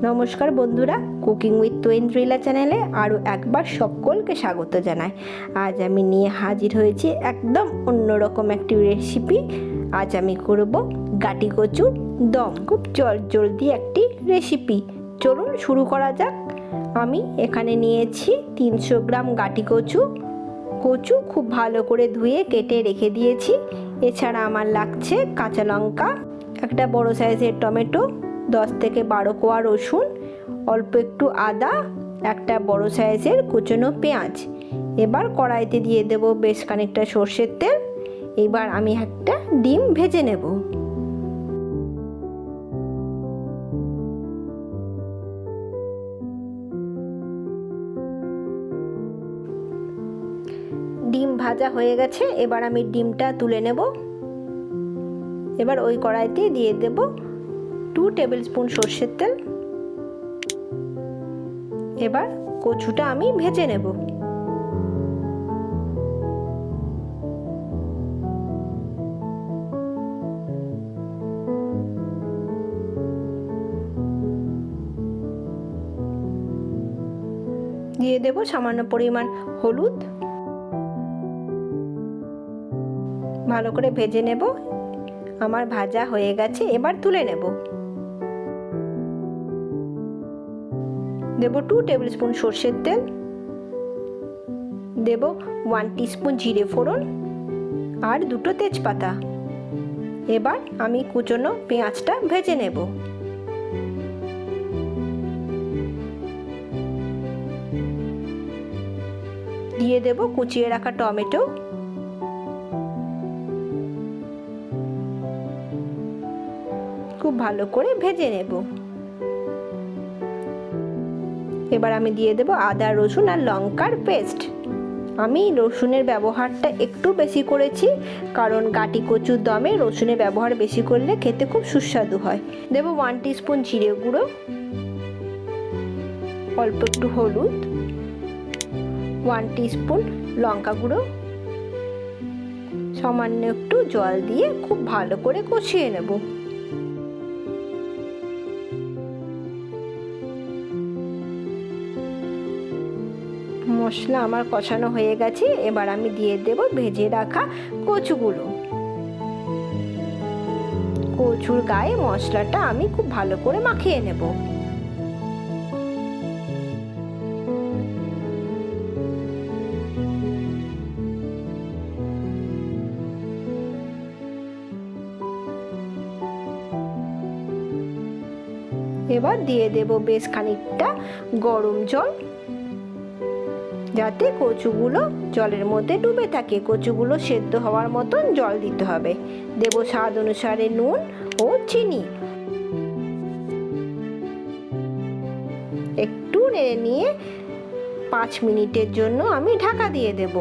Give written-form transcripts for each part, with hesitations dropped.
নমস্কার বন্ধুরা, cooking with Oindrila চ্যানেলে আরও একবার সকলকে স্বাগত জানাই। আজ আমি নিয়ে হাজির হয়েছি একদম অন্যরকম একটি রেসিপি। আজ আমি করব গাটি কচুর দম। খুব জলদি একটি রেসিপি, চলুন শুরু করা যাক। আমি এখানে নিয়েছি 300 গ্রাম গাটি কচু খুব ভালো করে ধুয়ে কেটে রেখে দিয়েছি। এছাড়া আমার লাগছে কাঁচা লঙ্কা, একটা বড় সাইজের টমেটো, 10 থেকে 12 কোয়া রসুন, অল্প একটু আদা, একটা বড় সাইজের কুচনো পেঁয়াজ। এবার কড়াইতে দিয়ে দেব বেশ খানিকটা সর্ষের তেল। এবার আমি একটা ডিম ভেজে নেব। ডিম ভাজা হয়ে গেছে, এবার আমি ডিমটা তুলে নেব। এবার ওই কড়াইতে দিয়ে দেব 2 টেবিল স্পুন সর্ষের তেল। এবার কচুটা আমি ভেজে নেব। দিয়ে দেব সামান্য পরিমাণ হলুদ। ভালো করে ভেজে নেব। আমার ভাজা হয়ে গেছে, এবার তুলে নেব। দেব 2 টেবিল স্পুন সর্ষের তেল, দেব 1 টিস্পুন জিরে ফোড়ন আর 2টো তেজপাতা। এবার আমি কুচনো পেঁয়াজটা ভেজে নেব। দিয়ে দেব কুচিয়ে রাখা টমেটো। খুব ভালো করে ভেজে নেব। এবার আমি দিয়ে দেব আদা, রসুন আর লঙ্কার পেস্ট। আমি রসুনের ব্যবহারটা একটু বেশি করেছি, কারণ গাটি কচুর দমে রসুনের ব্যবহার বেশি করলে খেতে খুব সুস্বাদু হয়। দেব 1 টিস্পুন জিরে গুঁড়ো, অল্প একটু হলুদ, 1 টিস্পুন লঙ্কা গুঁড়ো, সামান্য একটু জল দিয়ে খুব ভালো করে কষিয়ে নেব। মশলা আমার কষানো হয়ে গেছে, এবার আমি দিয়ে দেব ভেজে রাখা কচুগুলো। কচুর গায়ে মশলাটা আমি খুব ভালো করে মাখিয়ে নেব। এবার দিয়ে দেব বেশ খানিকটা গরম জল, যাতে কচুগুলো জলের মধ্যে ডুবে থাকে। কচুগুলো সেদ্ধ হওয়ার মতন জল দিতে হবে। দেব স্বাদ অনুসারে নুন ও চিনি। একটু নেড়ে নিয়ে 5 মিনিটের জন্য আমি ঢাকা দিয়ে দেব।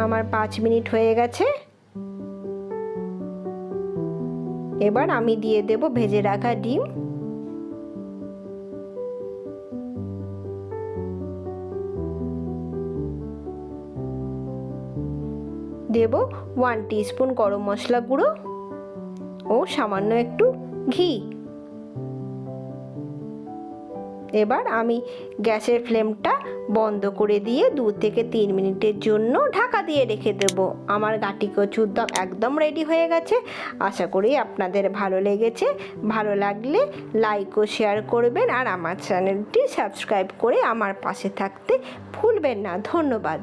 আমার 5 মিনিট হয়ে গেছে। এবার আমি দিয়ে দেব ভেজে রাখা ডিম। দেব 1 টিস্পুন গরম মশলা গুঁড়ো ও সামান্য একটু ঘি। এবার আমি গ্যাসের ফ্লেমটা বন্ধ করে দিয়ে 2 থেকে 3 মিনিটের জন্য ঢাকা দিয়ে রেখে দেব। আমার গাটি কচুর দম একদম রেডি হয়ে গেছে। আশা করি আপনাদের ভালো লেগেছে। ভালো লাগলে লাইক ও শেয়ার করবেন, আর আমার চ্যানেলটি সাবস্ক্রাইব করে আমার পাশে থাকতে ভুলবেন না। ধন্যবাদ।